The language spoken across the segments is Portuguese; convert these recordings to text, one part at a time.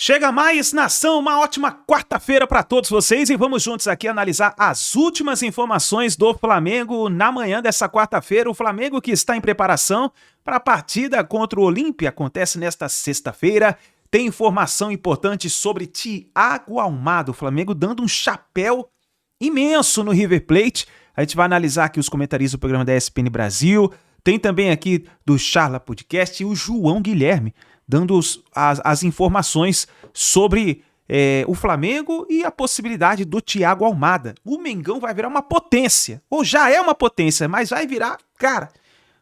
Chega mais, nação, uma ótima quarta-feira para todos vocês e vamos juntos aqui analisar as últimas informações do Flamengo na manhã dessa quarta-feira. O Flamengo que está em preparação para a partida contra o Olímpia, acontece nesta sexta-feira. Tem informação importante sobre Thiago Almada, o Flamengo dando um chapéu imenso no River Plate. A gente vai analisar aqui os comentaristas do programa da ESPN Brasil. Tem também aqui do Charla Podcast e o João Guilherme dando as informações sobre o Flamengo e a possibilidade do Thiago Almada. O Mengão vai virar uma potência, ou já é uma potência, mas vai virar, cara,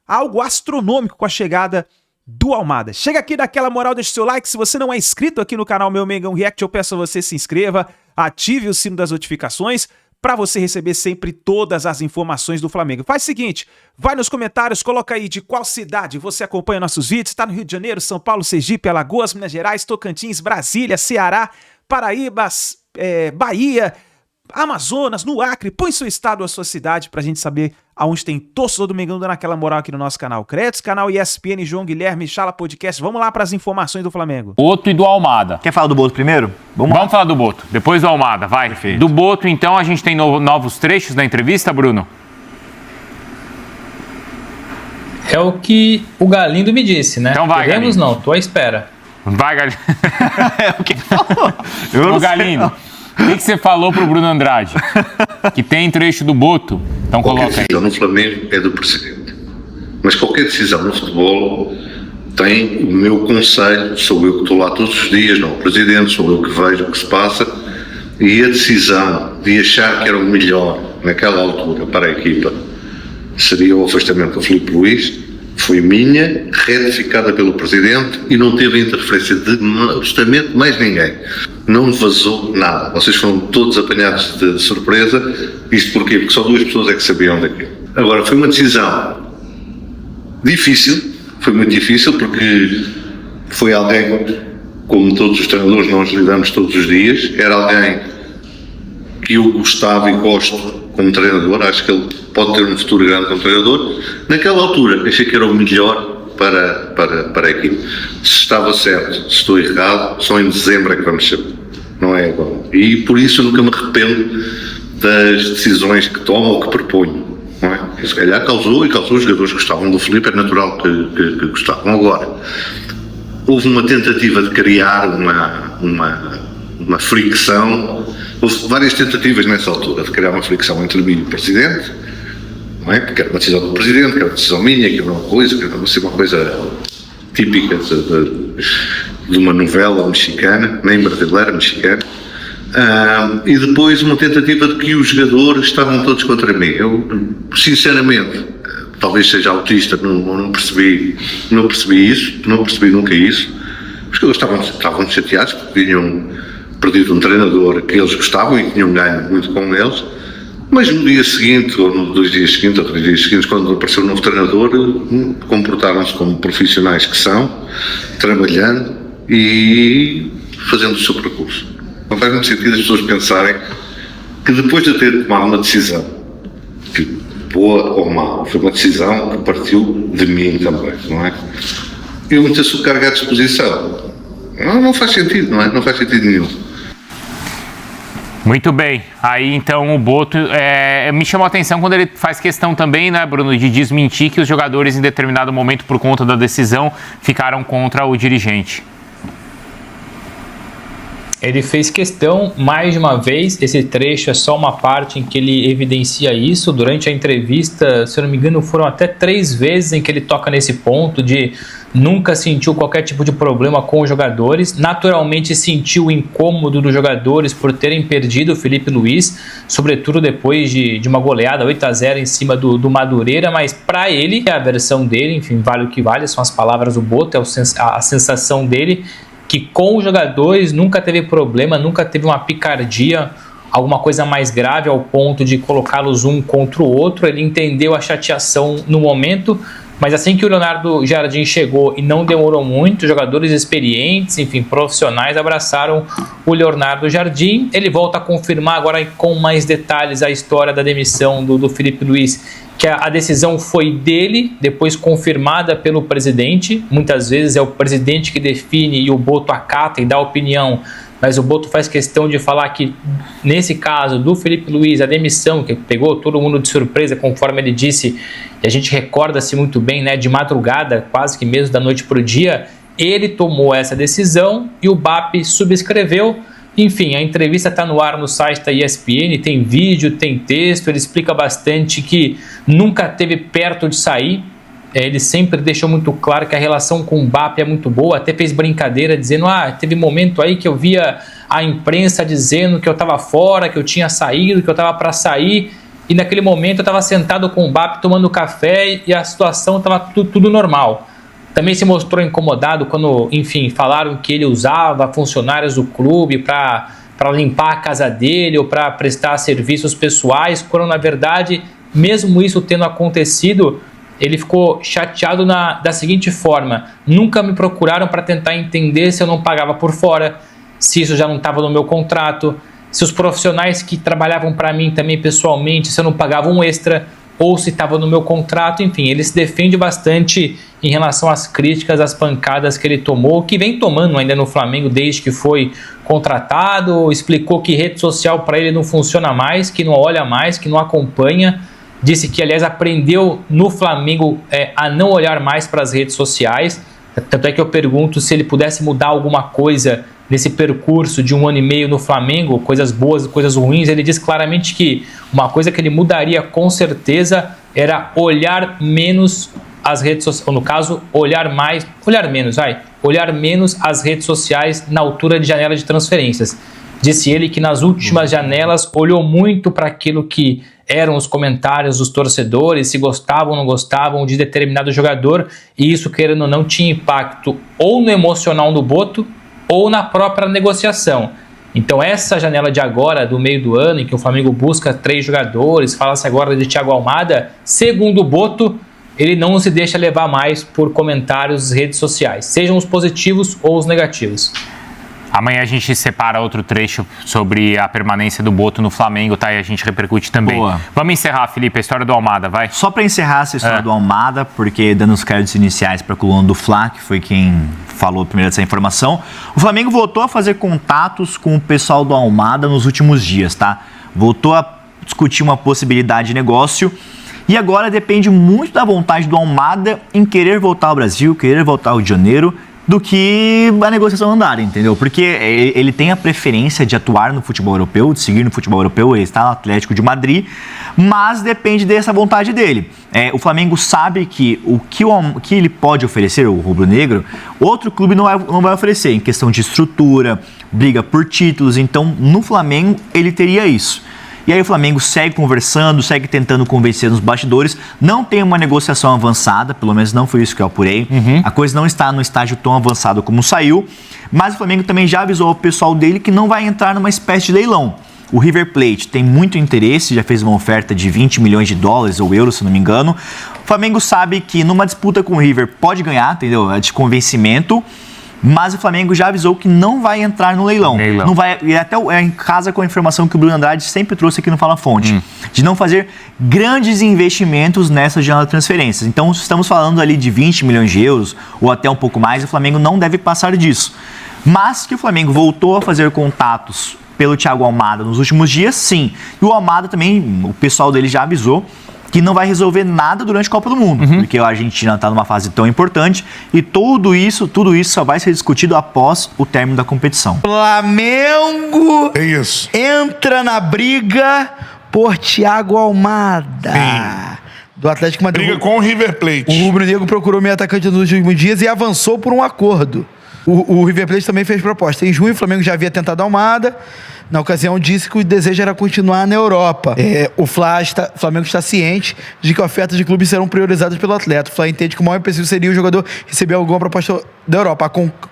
algo astronômico com a chegada do Almada. Chega aqui, dá aquela moral, deixa o seu like. Se você não é inscrito aqui no canal Meu Mengão React, eu peço a você se inscreva, ative o sino das notificações para você receber sempre todas as informações do Flamengo. Faz o seguinte, vai nos comentários, coloca aí de qual cidade você acompanha nossos vídeos. Está no Rio de Janeiro, São Paulo, Sergipe, Alagoas, Minas Gerais, Tocantins, Brasília, Ceará, Paraíba, Bahia, Amazonas, no Acre. Põe seu estado ou a sua cidade pra gente saber aonde tem torcedor do Mengão dando aquela moral aqui no nosso canal. Créditos, canal ESPN, João Guilherme, Chala Podcast. Vamos lá para as informações do Flamengo. Boto e do Almada. Quer falar do Boto primeiro? Vamos falar do Boto, depois do Almada, vai. Perfeito. Do Boto, então, a gente tem novos trechos da entrevista, Bruno? É o que o Galindo me disse, né? Então vai, Queremos Galindo. Não, tô à espera. Vai, Galindo. É o que falou. Ô, Galindo, o que você falou pro Bruno Andrade? Que tem trecho do Boto. Então Qualquer coloca aí. decisão no Flamengo é do presidente. Mas qualquer decisão no futebol tem o meu conselho, sou eu que estou lá todos os dias, não o presidente, sou eu que vejo o que se passa, e a decisão de achar que era o melhor naquela altura para a equipa seria o afastamento do Filipe Luís, foi minha, retificada pelo presidente e não teve interferência de absolutamente mais ninguém. Não vazou nada. Vocês foram todos apanhados de surpresa. Isto porquê? Porque só duas pessoas é que sabiam daquilo. Agora, foi uma decisão difícil, foi muito difícil porque foi alguém, como todos os treinadores nós lidamos todos os dias, era alguém que eu gostava e gosto como treinador, acho que ele pode ter um futuro grande como treinador. Naquela altura achei que era o melhor para a equipe. Se estava certo, se estou errado, só em dezembro é que vamos saber, não é agora. E por isso eu nunca me arrependo das decisões que tomo ou que proponho, não é? E se calhar causou os jogadores que gostavam do Filipe, é natural que gostavam. Agora, houve uma tentativa de criar uma fricção. Houve várias tentativas nessa altura de criar uma fricção entre mim e o presidente, não é? Que era uma decisão do presidente, que era uma decisão minha, que era uma coisa, que era uma coisa típica de uma novela mexicana, nem brasileira, mexicana. E depois uma tentativa de que os jogadores estavam todos contra mim. Eu, sinceramente, talvez seja autista, não percebi isso, não percebi nunca isso. Os jogadores estavam chateados porque tinham perdido um treinador que eles gostavam e tinham ganho muito com eles, mas no dia seguinte, ou nos 2 dias seguintes, ou 3 dias seguintes, quando apareceu um novo treinador, comportaram-se como profissionais que são, trabalhando e fazendo o seu percurso. Não faz muito sentido as pessoas pensarem que depois de eu ter tomado uma decisão, que boa ou má, foi uma decisão que partiu de mim também, não é? Eu meter-se o cargo à disposição. Não faz sentido, não é? Não faz sentido nenhum. Muito bem, aí então o Boto me chamou a atenção quando ele faz questão também, né, Bruno, de desmentir que os jogadores em determinado momento, por conta da decisão, ficaram contra o dirigente. Ele fez questão, mais de uma vez, esse trecho é só uma parte em que ele evidencia isso. Durante a entrevista, se eu não me engano, foram até 3 vezes em que ele toca nesse ponto de nunca sentiu qualquer tipo de problema com os jogadores. Naturalmente sentiu o incômodo dos jogadores por terem perdido o Filipe Luís, sobretudo depois de uma goleada 8-0 em cima do Madureira, mas para ele, é a versão dele, enfim, vale o que vale, são as palavras do Boto, é a sensação dele, que com os jogadores nunca teve problema, nunca teve uma picardia, alguma coisa mais grave ao ponto de colocá-los um contra o outro. Ele entendeu a chateação no momento, mas assim que o Leonardo Jardim chegou, e não demorou muito, jogadores experientes, enfim, profissionais, abraçaram o Leonardo Jardim. Ele volta a confirmar agora com mais detalhes a história da demissão do Filipe Luís, que a decisão foi dele, depois confirmada pelo presidente. Muitas vezes é o presidente que define e o Boto acata e dá opinião, mas o Boto faz questão de falar que, nesse caso do Felipe Luiz, a demissão, que pegou todo mundo de surpresa, conforme ele disse, e a gente recorda-se muito bem, né, de madrugada, quase que mesmo da noite para o dia, ele tomou essa decisão e o BAP subscreveu. Enfim, a entrevista está no ar no site da ESPN, tem vídeo, tem texto, ele explica bastante que nunca esteve perto de sair. Ele sempre deixou muito claro que a relação com o BAP é muito boa, até fez brincadeira dizendo, teve momento aí que eu via a imprensa dizendo que eu estava fora, que eu tinha saído, que eu estava para sair, e naquele momento eu estava sentado com o BAP tomando café e a situação estava tudo normal. Também se mostrou incomodado quando, enfim, falaram que ele usava funcionários do clube para limpar a casa dele ou para prestar serviços pessoais, quando na verdade, mesmo isso tendo acontecido, ele ficou chateado da seguinte forma: nunca me procuraram para tentar entender se eu não pagava por fora, se isso já não estava no meu contrato, se os profissionais que trabalhavam para mim também pessoalmente, se eu não pagava um extra, ou se estava no meu contrato. Enfim, ele se defende bastante em relação às críticas, às pancadas que ele tomou, que vem tomando ainda no Flamengo desde que foi contratado. Explicou que rede social para ele não funciona mais, que não olha mais, que não acompanha. Disse que, aliás, aprendeu no Flamengo a não olhar mais para as redes sociais. Tanto é que eu pergunto se ele pudesse mudar alguma coisa nesse percurso de 1 ano e meio no Flamengo, coisas boas e coisas ruins. Ele diz claramente que uma coisa que ele mudaria com certeza era olhar menos as redes sociais, ou no caso, olhar menos as redes sociais na altura de janela de transferências. Disse ele que nas últimas janelas olhou muito para aquilo que eram os comentários dos torcedores, se gostavam ou não gostavam de determinado jogador, e isso, querendo ou não, tinha impacto ou no emocional do Boto ou na própria negociação. Então essa janela de agora, do meio do ano, em que o Flamengo busca 3 jogadores, fala-se agora de Thiago Almada, segundo o Boto, ele não se deixa levar mais por comentários nas redes sociais, sejam os positivos ou os negativos. Amanhã a gente separa outro trecho sobre a permanência do Boto no Flamengo, tá? E a gente repercute também. Boa. Vamos encerrar, Felipe, a história do Almada, vai? Só para encerrar essa história do Almada, porque dando os créditos iniciais para a coluna do Fla, que foi quem falou primeiro dessa informação, o Flamengo voltou a fazer contatos com o pessoal do Almada nos últimos dias, tá? Voltou a discutir uma possibilidade de negócio. E agora depende muito da vontade do Almada em querer voltar ao Brasil, querer voltar ao Rio de Janeiro, do que a negociação andar, entendeu? Porque ele tem a preferência de atuar no futebol europeu, de seguir no futebol europeu, ele está no Atlético de Madrid, mas depende dessa vontade dele. O Flamengo sabe que o que ele pode oferecer, o rubro-negro, outro clube não vai oferecer, em questão de estrutura, briga por títulos. Então, no Flamengo, ele teria isso. E aí o Flamengo segue conversando, segue tentando convencer nos bastidores. Não tem uma negociação avançada, pelo menos não foi isso que eu apurei. A coisa não está no estágio tão avançado como saiu. Mas o Flamengo também já avisou ao pessoal dele que não vai entrar numa espécie de leilão. O River Plate tem muito interesse, já fez uma oferta de 20 milhões de dólares ou euros, se não me engano. O Flamengo sabe que numa disputa com o River pode ganhar, entendeu? É de convencimento. Mas o Flamengo já avisou que não vai entrar no leilão. Não vai, e até em casa com a informação que o Bruno Andrade sempre trouxe aqui no Fala Fonte, de não fazer grandes investimentos nessa janela de transferências. Então, estamos falando ali de 20 milhões de euros ou até um pouco mais, o Flamengo não deve passar disso. Mas que o Flamengo voltou a fazer contatos pelo Thiago Almada nos últimos dias, sim. E o Almada também, o pessoal dele já avisou que não vai resolver nada durante a Copa do Mundo, porque a Argentina está numa fase tão importante e tudo isso só vai ser discutido após o término da competição. Flamengo entra na briga por Thiago Almada. Sim. Do Atlético Madrid. Briga com o River Plate. O rubro-negro procurou meio atacante nos últimos dias e avançou por um acordo. O River Plate também fez proposta. Em junho, o Flamengo já havia tentado Almada. Na ocasião, disse que o desejo era continuar na Europa. O Flamengo está ciente de que ofertas de clubes serão priorizadas pelo atleta. O Flamengo entende que o maior empecilho seria o jogador receber alguma proposta da Europa. A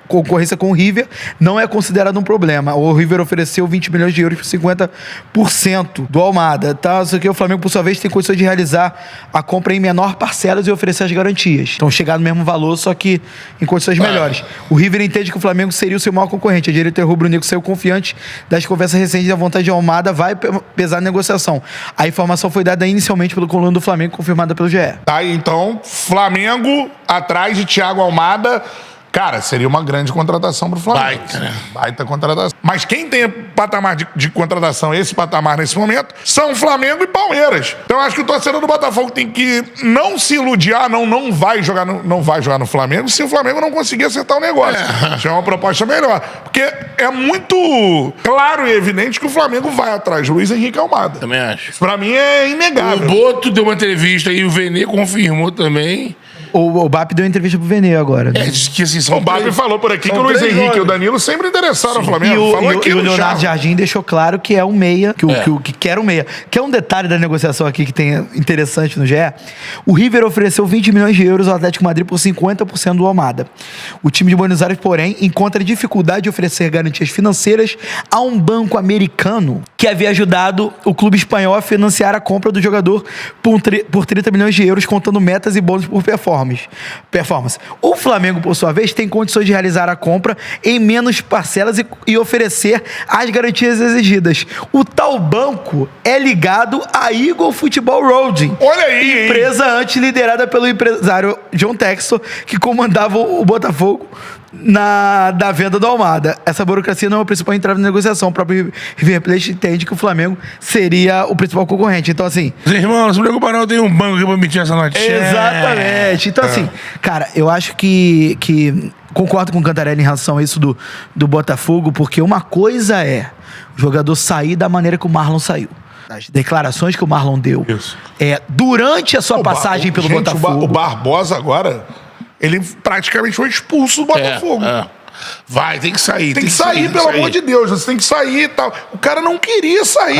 concorrência com o River não é considerada um problema. O River ofereceu 20 milhões de euros por 50% do Almada. Tá? Só que o Flamengo, por sua vez, tem condições de realizar a compra em menor parcelas e oferecer as garantias. Então, chegar no mesmo valor, só que em condições melhores. O River entende que o Flamengo seria o seu maior concorrente. A direita rubro-negro saiu confiante das conversas conversa recente da vontade de Almada vai pesar na negociação. A informação foi dada inicialmente pelo coluna do Flamengo, confirmada pelo GE. Tá, então, Flamengo atrás de Thiago Almada. Cara, seria uma grande contratação pro Flamengo. Baita, né? Baita contratação. Mas quem tem patamar de contratação, esse patamar nesse momento, são Flamengo e Palmeiras. Então eu acho que o torcedor do Botafogo tem que não se iludir, não vai jogar no Flamengo se o Flamengo não conseguir acertar o negócio. É uma proposta melhor. Porque é muito claro e evidente que o Flamengo vai atrás de Luiz Henrique Almada. Também acho. Isso pra mim é inegável. O Boto deu uma entrevista e o Vene confirmou também. O BAP deu entrevista pro Venê agora. Né? Disse que assim, são O Babi falou por aqui que o Luiz Henrique e o Danilo sempre interessaram no Flamengo. E o Leonardo Jardim deixou claro que é um meia, que quer um meia. Que é um detalhe da negociação aqui que tem interessante no GE. O River ofereceu 20 milhões de euros ao Atlético Madrid por 50% do Almada. O time de Buenos Aires, porém, encontra dificuldade de oferecer garantias financeiras a um banco americano que havia ajudado o clube espanhol a financiar a compra do jogador por 30 milhões de euros, contando metas e bônus por performance. O Flamengo, por sua vez, tem condições de realizar a compra em menos parcelas e oferecer as garantias exigidas. O tal banco é ligado à Eagle Football Holding. Olha aí, empresa antes liderada pelo empresário John Textor, que comandava o Botafogo da venda do Almada. Essa burocracia não é o principal entrave na negociação. O próprio River Plate entende que o Flamengo seria o principal concorrente. Então, assim... Irmão, não se preocupa não, tem um banco que vai emitir essa notícia. Exatamente. Então, assim, cara, eu acho que concordo com o Cantarelli em relação a isso do Botafogo, porque uma coisa é o jogador sair da maneira que o Marlon saiu. As declarações que o Marlon deu. Isso. Durante a sua passagem pelo Botafogo. O Barbosa agora... Ele praticamente foi expulso do Botafogo. Vai, tem que sair. Tem que sair, pelo amor de Deus. Você tem que sair e tal. O cara não queria sair.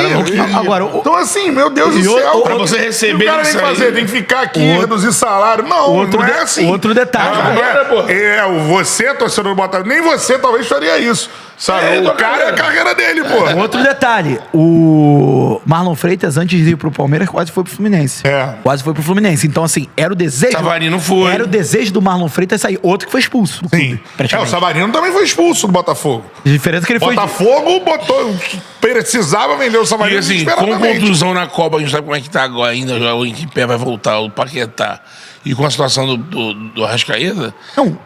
Agora, então, assim, meu Deus do céu. Pra você receber, o cara tem que fazer, tem que ficar aqui, reduzir salário. Não, não é assim. Outro detalhe. Você, torcedor do Botafogo, nem você talvez faria isso. Sabe? O cara é a carreira dele, pô. Outro detalhe. O Marlon Freitas, antes de ir pro Palmeiras, quase foi pro Fluminense. Quase foi pro Fluminense. Então, assim, era o desejo... Savarino foi. Era o desejo do Marlon Freitas sair. Outro que foi expulso. Sim. O Savarino também foi expulso do Botafogo. A diferença é que ele foi... Botafogo precisava vender o Savarino. E assim, com contusão na Copa, a gente sabe como é que tá agora ainda. O Henrique Pé vai voltar, o Paquetá. E com a situação do Arrascaeta,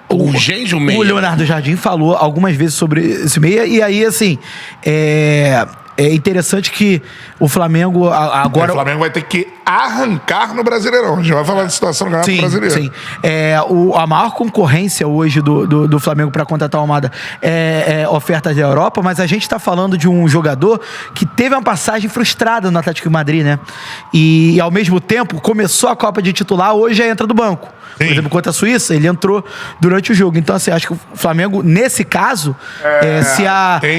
urgente o meia. O Leonardo Jardim falou algumas vezes sobre esse meia, e aí, assim, é interessante que o Flamengo agora... O Flamengo vai ter que arrancar no Brasileirão. A gente vai falar de situação no Campeonato Brasileiro. Sim. A maior concorrência hoje do Flamengo para contratar o Almada é ofertas da Europa, mas a gente está falando de um jogador que teve uma passagem frustrada no Atlético de Madrid, né? E ao mesmo tempo, começou a Copa de titular, hoje já entra do banco. Por exemplo, contra a Suíça, ele entrou durante o jogo. Então, assim, acho que o Flamengo, nesse caso,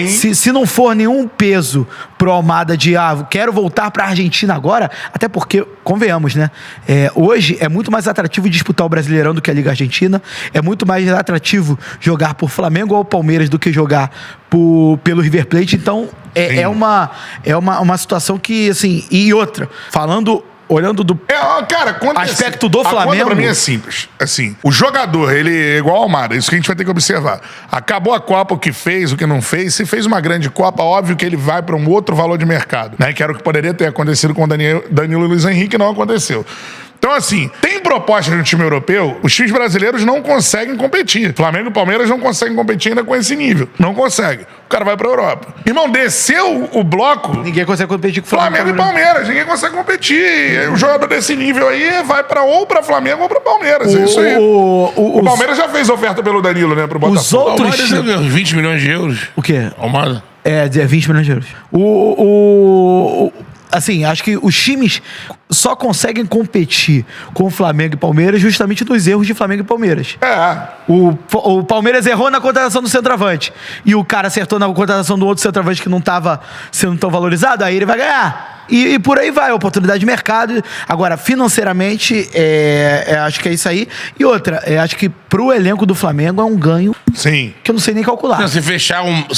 se não for nenhum peso pro Almada de quero voltar pra Argentina agora, até porque, convenhamos, né? Hoje é muito mais atrativo disputar o Brasileirão do que a Liga Argentina. É muito mais atrativo jogar por Flamengo ou Palmeiras do que jogar pelo River Plate. Então, é uma situação que, assim... E outra, olhando do aspecto do Flamengo... A conta pra mim é simples. Assim, o jogador, ele é igual ao Almada. Isso que a gente vai ter que observar. Acabou a Copa, o que fez, o que não fez. Se fez uma grande Copa, óbvio que ele vai para um outro valor de mercado, né? Que era o que poderia ter acontecido com o Danilo e Luiz Henrique, não aconteceu. Então, assim, tem propostas no time europeu, os times brasileiros não conseguem competir. Flamengo e Palmeiras não conseguem competir ainda com esse nível. Não consegue. O cara vai pra Europa. Irmão, desceu o bloco... Ninguém consegue competir com o Flamengo e Palmeiras. Ninguém consegue competir. O jogador desse nível aí vai ou pra Flamengo ou pra Palmeiras. É isso aí. O Palmeiras já fez oferta pelo Danilo, né? Pro Botafogo. Os outros... Almada 20 milhões de euros. O quê? Almada? 20 milhões de euros. Assim, acho que os times só conseguem competir com o Flamengo e Palmeiras justamente nos erros de Flamengo e Palmeiras. O Palmeiras errou na contratação do centroavante e o cara acertou na contratação do outro centroavante que não estava sendo tão valorizado, aí ele vai ganhar. E por aí vai, oportunidade de mercado. Agora, financeiramente, acho que é isso aí. E outra, acho que pro elenco do Flamengo é um ganho que eu não sei nem calcular. Não, se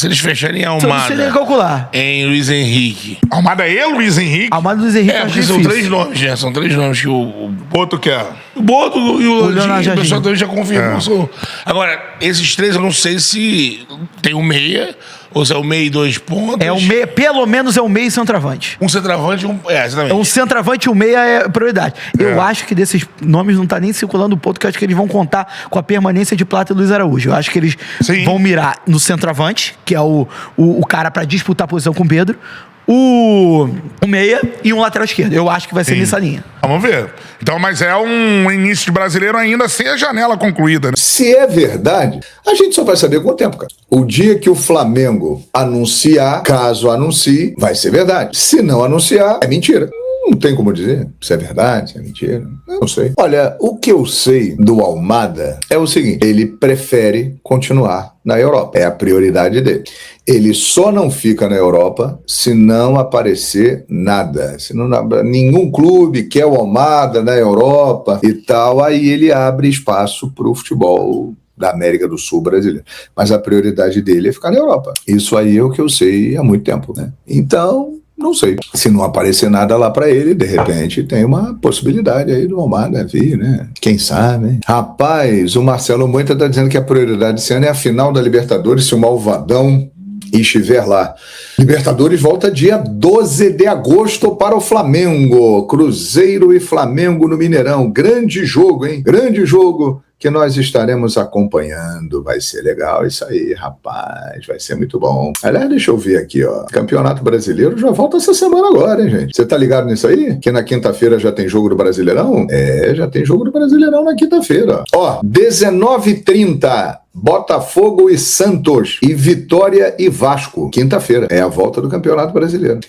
eles fecharem a Almada... Eu não sei nem calcular. Em Luiz Henrique. Almada e Luiz Henrique? Almada e Luiz Henrique porque são três nomes, né? São três nomes que o Boto quer. O Boto e o Leonardo Jardim, o pessoal também já confirmou. É. Agora, esses três eu não sei se tem um meia Ou se é o meio e 2 pontos. Pelo menos é um meio e centroavante. Um centroavante e um... exatamente. Um centroavante e um meia é prioridade. Eu acho que desses nomes não tá nem circulando o ponto, que eu acho que eles vão contar com a permanência de Plata e Luiz Araújo. Eu acho que eles vão mirar no centroavante, que é o cara pra disputar a posição com o Pedro, o meia e um lateral esquerdo. Eu acho que vai ser nessa linha. Vamos ver. Então, mas é um início de Brasileiro ainda sem a janela concluída, né? Se é verdade, a gente só vai saber com o tempo, cara. O dia que o Flamengo anunciar, caso anuncie, vai ser verdade. Se não anunciar, é mentira. Não tem como dizer se é verdade, se é mentira. Eu não sei. Olha, o que eu sei do Almada é o seguinte: ele prefere continuar na Europa. É a prioridade dele. Ele só não fica na Europa se não aparecer nada. Se não, nenhum clube quer o Almada na Europa e tal, aí ele abre espaço para o futebol da América do Sul brasileiro. Mas a prioridade dele é ficar na Europa. Isso aí é o que eu sei há muito tempo, né? Então, não sei. Se não aparecer nada lá pra ele, de repente tem uma possibilidade aí do Almada vir, né? Quem sabe, hein? Rapaz, o Marcelo Moita tá dizendo que a prioridade desse ano é a final da Libertadores, se o Malvadão estiver lá. Libertadores volta dia 12 de agosto para o Flamengo. Cruzeiro e Flamengo no Mineirão. Grande jogo, hein? Grande jogo que nós estaremos acompanhando. Vai ser legal isso aí, rapaz. Vai ser muito bom. Aliás, deixa eu ver aqui, ó. Campeonato Brasileiro já volta essa semana agora, hein, gente? Você tá ligado nisso aí? Que na quinta-feira já tem jogo do Brasileirão? É, já tem jogo do Brasileirão na quinta-feira. Ó, 19h30. Botafogo e Santos. E Vitória e Vasco. Quinta-feira. É a volta do Campeonato Brasileiro.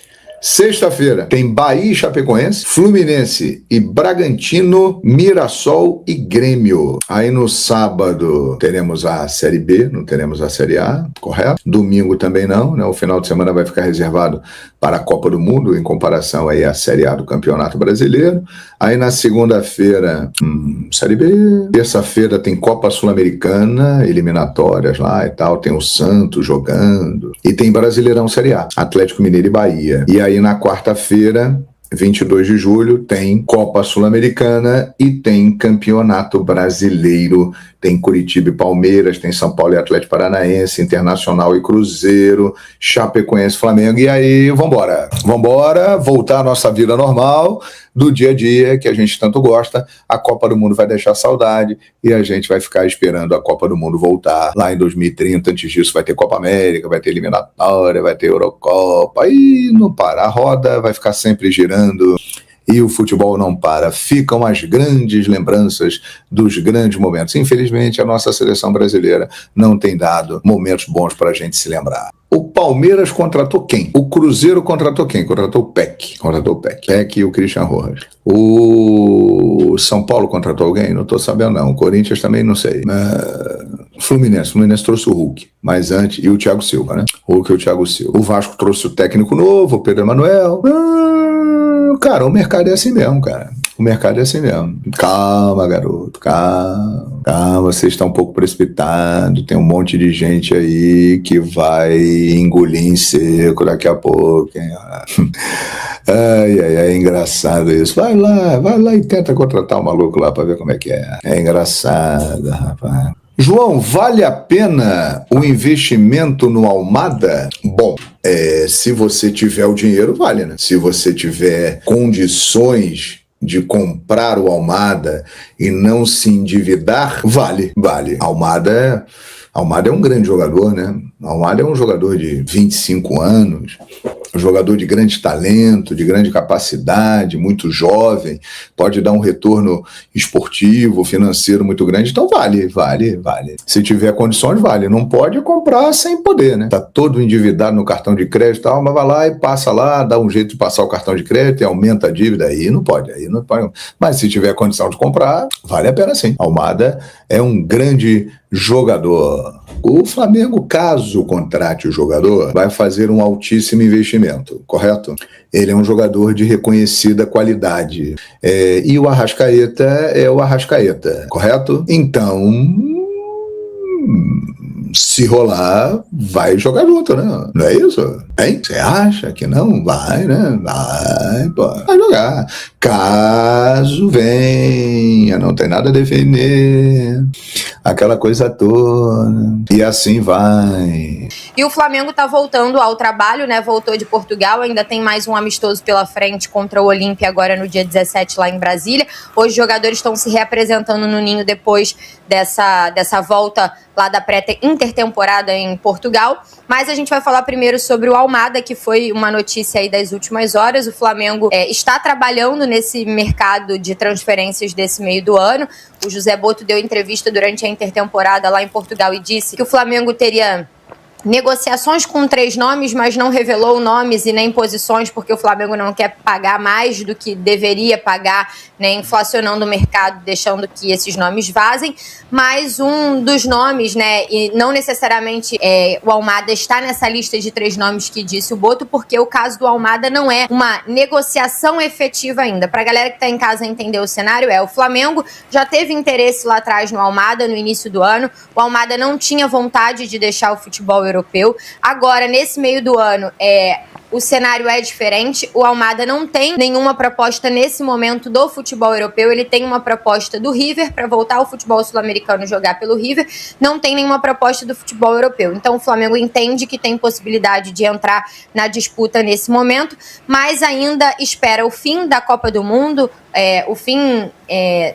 Sexta-feira tem Bahia e Chapecoense, Fluminense e Bragantino, Mirassol e Grêmio. Aí no sábado teremos a Série B, não teremos a Série A, correto? Domingo também não, né? O final de semana vai ficar reservado para a Copa do Mundo, em comparação aí à Série A do Campeonato Brasileiro. Aí na segunda-feira, Série B. Terça-feira tem Copa Sul-Americana, eliminatórias lá e tal, tem o Santos jogando. E tem Brasileirão Série A, Atlético Mineiro e Bahia. E aí na quarta-feira, 22 de julho, tem Copa Sul-Americana e tem Campeonato Brasileiro. Tem Curitiba e Palmeiras, tem São Paulo e Atlético Paranaense, Internacional e Cruzeiro, Chapecoense e Flamengo. E aí, vambora. Vambora, voltar à nossa vida normal, do dia a dia, que a gente tanto gosta. A Copa do Mundo vai deixar saudade e a gente vai ficar esperando a Copa do Mundo voltar lá em 2030. Antes disso vai ter Copa América, vai ter eliminatória, vai ter Eurocopa. E não para, a roda vai ficar sempre girando. E o futebol não para. Ficam as grandes lembranças dos grandes momentos. Infelizmente, a nossa seleção brasileira não tem dado momentos bons para a gente se lembrar. O Palmeiras contratou quem? O Cruzeiro contratou quem? Contratou o Peck. Contratou o Peck. Peck e o Christian Rojas. O São Paulo contratou alguém? Não estou sabendo, não. O Corinthians também não sei. Fluminense trouxe o Hulk. Mas antes... E o Thiago Silva, né? Hulk e o Thiago Silva. O Vasco trouxe o técnico novo, o Pedro Emanuel. Cara, o mercado é assim mesmo, cara. O mercado é assim mesmo. Calma, garoto, calma. Calma, você está um pouco precipitado. Tem um monte de gente aí que vai engolir em seco daqui a pouco, hein? Ai, é engraçado isso. Vai lá e tenta contratar um maluco lá pra ver como é que é. É engraçado, rapaz. João, vale a pena o investimento no Almada? Bom, se você tiver o dinheiro, vale, né? Se você tiver condições de comprar o Almada e não se endividar, vale. Almada é um grande jogador, né? Almada é um jogador de 25 anos, um jogador de grande talento, de grande capacidade, muito jovem, pode dar um retorno esportivo, financeiro muito grande, então vale. Se tiver condições, vale. Não pode comprar sem poder, né? Tá todo endividado no cartão de crédito e tal, mas vai lá e passa lá, dá um jeito de passar o cartão de crédito e aumenta a dívida, aí não pode. Mas se tiver condição de comprar, vale a pena sim. Almada é um grande jogador. O Flamengo, caso contrate o jogador, vai fazer um altíssimo investimento, correto? Ele é um jogador de reconhecida qualidade. E o Arrascaeta é o Arrascaeta, correto? Então, se rolar, vai jogar junto, né? Não é isso? Hein? Você acha que não? Vai, né? Vai jogar. Caso venha, não tem nada a defender. aquela coisa toda. E assim vai. E o Flamengo tá voltando ao trabalho, né? Voltou de Portugal, ainda tem mais um amistoso pela frente contra o Olímpia agora no dia 17 lá em Brasília. Hoje os jogadores estão se reapresentando no Ninho depois dessa volta lá da pré-intertemporada em Portugal. Mas a gente vai falar primeiro sobre o Almada, que foi uma notícia aí das últimas horas. O Flamengo está trabalhando nesse mercado de transferências desse meio do ano. O José Boto deu entrevista durante a intertemporada lá em Portugal e disse que o Flamengo teria negociações com 3 nomes, mas não revelou nomes e nem posições, porque o Flamengo não quer pagar mais do que deveria pagar, né, inflacionando o mercado, deixando que esses nomes vazem. Mas um dos nomes, né, e não necessariamente o Almada está nessa lista de 3 nomes que disse o Boto, porque o caso do Almada não é uma negociação efetiva ainda. Para a galera que está em casa entender o cenário, o Flamengo já teve interesse lá atrás no Almada, no início do ano. O Almada não tinha vontade de deixar o futebol europeu. Agora, nesse meio do ano, o cenário é diferente. O Almada não tem nenhuma proposta nesse momento do futebol europeu. Ele tem uma proposta do River para voltar ao futebol sul-americano, jogar pelo River. Não tem nenhuma proposta do futebol europeu. Então o Flamengo entende que tem possibilidade de entrar na disputa nesse momento, mas ainda espera o fim da Copa do Mundo, o fim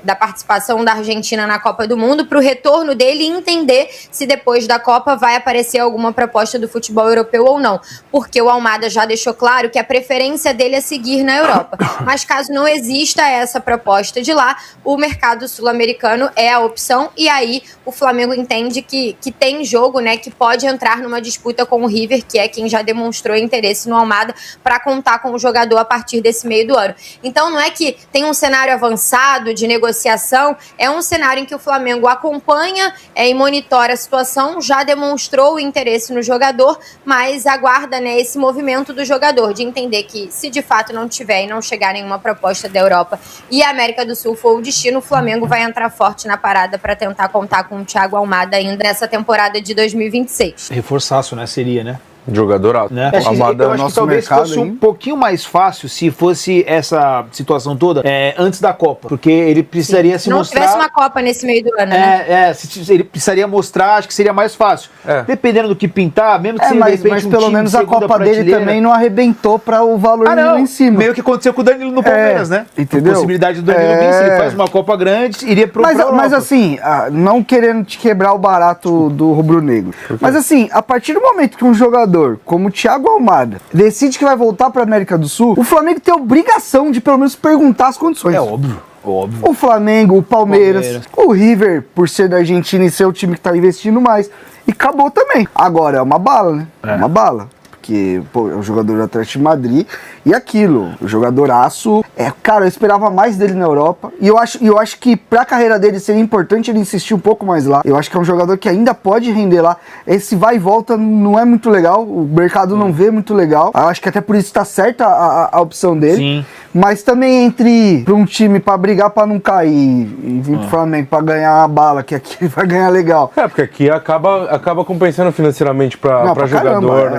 da participação da Argentina na Copa do Mundo, para o retorno dele e entender se depois da Copa vai aparecer alguma proposta do futebol europeu ou não. Porque o Almada já deixou claro que a preferência dele é seguir na Europa. Mas caso não exista essa proposta de lá, o mercado sul-americano é a opção, e aí o Flamengo entende que tem jogo, né, que pode entrar numa disputa com o River, que é quem já demonstrou interesse no Almada, para contar com o jogador a partir desse meio do ano. Então não é que tem um cenário avançado de negociação, é um cenário em que o Flamengo acompanha e monitora a situação, já demonstrou o interesse no jogador, mas aguarda, né, esse movimento do jogador, de entender que se de fato não tiver e não chegar nenhuma proposta da Europa e a América do Sul for o destino, o Flamengo vai entrar forte na parada para tentar contar com o Thiago Almada ainda nessa temporada de 2026. Reforçaço, né? Seria, né? Jogadoraço. Né? Eu acho que talvez fosse um pouquinho mais fácil se fosse essa situação toda antes da Copa, porque ele precisaria se mostrar... Não tivesse uma Copa nesse meio do ano, né? Ele precisaria mostrar, acho que seria mais fácil. Dependendo do que pintar, mesmo que seja mas pelo menos a Copa dele também não arrebentou para o valor lá em cima. Meio que aconteceu com o Danilo no Palmeiras, né? Entendeu? A possibilidade do Danilo vir, se ele faz uma Copa grande, iria pro Europa. Mas assim, não querendo te quebrar o barato do rubro-negro, mas assim, a partir do momento que um jogador como o Thiago Almada decide que vai voltar para a América do Sul, o Flamengo tem a obrigação de pelo menos perguntar as condições. É óbvio. O Flamengo, o Palmeiras, o River, por ser da Argentina e ser o time que tá investindo mais. E acabou também. Agora é uma bala, né? É uma bala. Porque, pô, é um jogador do Atlético de Madrid e aquilo, o jogadoraço. Cara, eu esperava mais dele na Europa. E eu acho que pra carreira dele seria importante ele insistir um pouco mais lá. Eu acho que é um jogador que ainda pode render lá. Esse vai e volta não é muito legal. O mercado não vê muito legal. Eu acho que até por isso tá certa a opção dele. Sim. Mas também entre pra um time pra brigar pra não cair e vir pro Flamengo pra ganhar uma bala, que aqui ele vai ganhar legal. Porque aqui acaba compensando financeiramente pra jogador.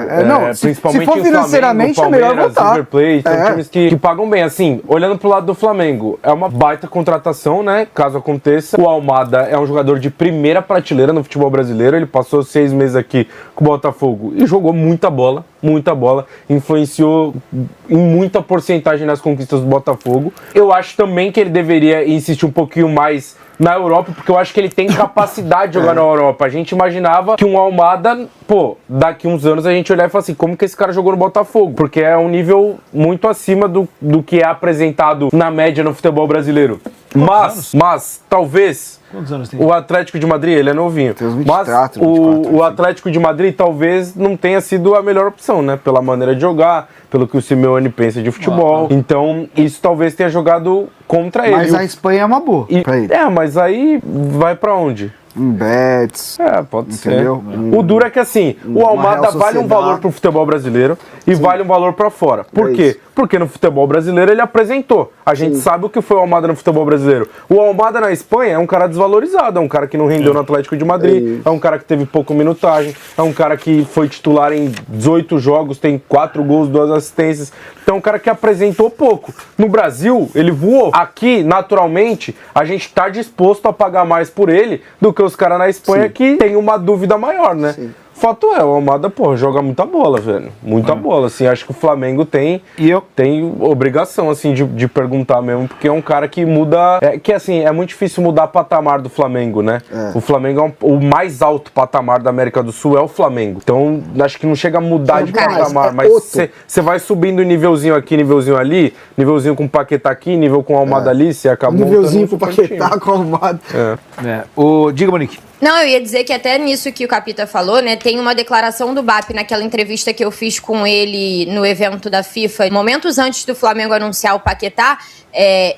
Principalmente se for financeiramente, Flamengo, é melhor voltar. River Plate, são times que pagam bem. Assim, olhando pro lado do Flamengo, é uma baita contratação, né? Caso aconteça. O Almada é um jogador de primeira prateleira no futebol brasileiro. Ele passou 6 meses aqui com o Botafogo e jogou muita bola. Influenciou em muita porcentagem nas conquistas do Botafogo. Eu acho também que ele deveria insistir um pouquinho mais na Europa, porque eu acho que ele tem capacidade de jogar na Europa. A gente imaginava que um Almada, daqui uns anos a gente olhar e falar assim, como que esse cara jogou no Botafogo? Porque é um nível muito acima do que é apresentado na média no futebol brasileiro. Mas talvez... Quantos anos tem? O Atlético de Madrid, ele é novinho. Mas o Atlético de Madrid talvez não tenha sido a melhor opção, né? Pela maneira de jogar, pelo que o Simeone pensa de futebol. Então, isso talvez tenha jogado contra ele. Mas a Espanha é uma boa pra ele. Mas aí vai pra onde? Betis. Pode ser. O duro é que assim, o Almada vale um valor pro futebol brasileiro e vale um valor pra fora. Por quê? Porque no futebol brasileiro ele apresentou. A gente sabe o que foi o Almada no futebol brasileiro. O Almada na Espanha é um cara desvalorizado, é um cara que não rendeu no Atlético de Madrid, é um cara que teve pouca minutagem, é um cara que foi titular em 18 jogos, tem 4 gols, 2 assistências. Então é um cara que apresentou pouco. No Brasil, ele voou. Aqui, naturalmente, a gente tá disposto a pagar mais por ele do que os caras na Espanha que tem uma dúvida maior, né? Sim. Fato é, o Almada, joga muita bola, velho. Muita bola, assim. Acho que o Flamengo tem obrigação, assim, de perguntar mesmo, porque é um cara que muda... é muito difícil mudar o patamar do Flamengo, né? O Flamengo o mais alto patamar da América do Sul é o Flamengo. Então, acho que não chega a mudar de patamar, mas você vai subindo nívelzinho aqui, nívelzinho ali, nívelzinho com o Paquetá aqui, nível com o Almada ali, você acabou... Nívelzinho com o Paquetá, com o Almada. Diga, Monique. Não, eu ia dizer que até nisso que o Capita falou, né, tem uma declaração do BAP naquela entrevista que eu fiz com ele no evento da FIFA, momentos antes do Flamengo anunciar o Paquetá,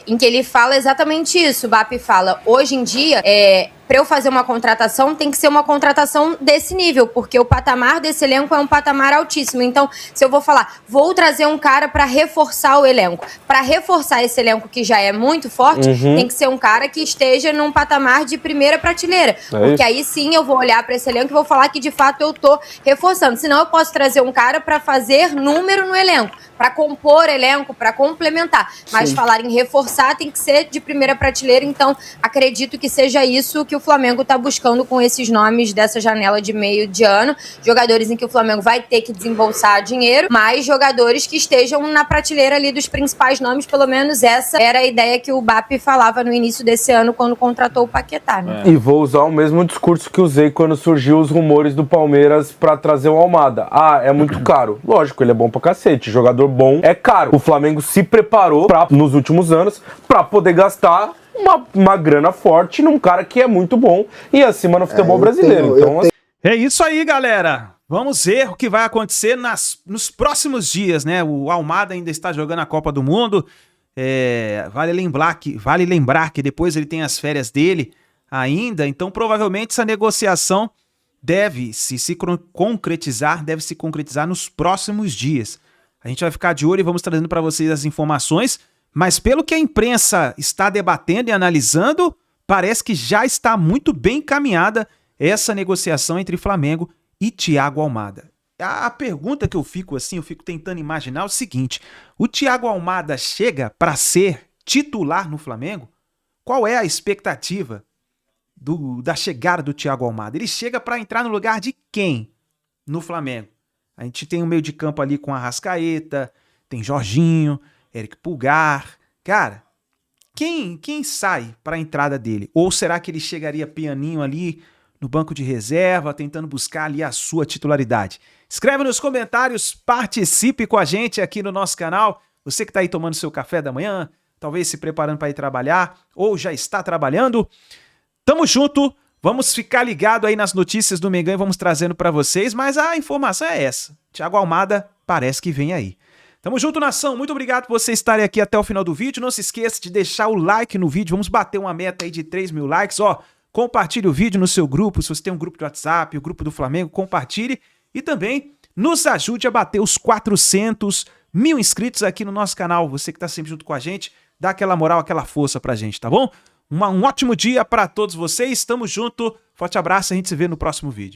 em que ele fala exatamente isso. O BAP fala, hoje em dia, para eu fazer uma contratação, tem que ser uma contratação desse nível, porque o patamar desse elenco é um patamar altíssimo. Então, se eu vou falar, vou trazer um cara para reforçar o elenco, para reforçar esse elenco que já é muito forte, tem que ser um cara que esteja num patamar de primeira prateleira. Porque aí sim eu vou olhar para esse elenco e vou falar que de fato eu tô reforçando. Senão eu posso trazer um cara para fazer número no elenco, para compor elenco, para complementar. Mas falar em reforçar tem que ser de primeira prateleira. Então acredito que seja isso que o Flamengo está buscando com esses nomes dessa janela de meio de ano. Jogadores em que o Flamengo vai ter que desembolsar dinheiro, mas jogadores que estejam na prateleira ali dos principais nomes. Pelo menos essa era a ideia que o BAP falava no início desse ano quando contratou o Paquetá, né? E vou usar o mesmo discurso que usei quando surgiu os rumores do Palmeiras para trazer o Almada. É muito caro. Lógico, ele é bom pra cacete. Jogador bom é caro. O Flamengo se preparou nos últimos anos para poder gastar uma grana forte num cara que é muito bom e acima no futebol brasileiro. É isso aí, galera. Vamos ver o que vai acontecer nos próximos dias, né? O Almada ainda está jogando a Copa do Mundo. Vale lembrar que depois ele tem as férias dele ainda, então provavelmente essa negociação deve se concretizar nos próximos dias. A gente vai ficar de olho e vamos trazendo para vocês as informações, mas pelo que a imprensa está debatendo e analisando, parece que já está muito bem encaminhada essa negociação entre Flamengo e Thiago Almada. A pergunta que eu fico tentando imaginar é o seguinte: o Thiago Almada chega para ser titular no Flamengo? Qual é a expectativa da chegada do Thiago Almada? Ele chega para entrar no lugar de quem no Flamengo? A gente tem um meio de campo ali com Arrascaeta, tem Jorginho, Eric Pulgar. Cara, quem sai para a entrada dele? Ou será que ele chegaria pianinho ali no banco de reserva, tentando buscar ali a sua titularidade? Escreve nos comentários, participe com a gente aqui no nosso canal. Você que está aí tomando seu café da manhã, talvez se preparando para ir trabalhar, ou já está trabalhando. Tamo junto, vamos ficar ligado aí nas notícias do Mengão e vamos trazendo para vocês, mas a informação é essa. Thiago Almada parece que vem aí. Tamo junto, nação, muito obrigado por vocês estarem aqui até o final do vídeo. Não se esqueça de deixar o like no vídeo, vamos bater uma meta aí de 3.000 likes. Compartilhe o vídeo no seu grupo, se você tem um grupo de WhatsApp, o grupo do Flamengo, compartilhe. E também nos ajude a bater os 400.000 inscritos aqui no nosso canal. Você que tá sempre junto com a gente, dá aquela moral, aquela força pra gente, tá bom? Um ótimo dia para todos vocês, tamo junto, forte abraço, a gente se vê no próximo vídeo.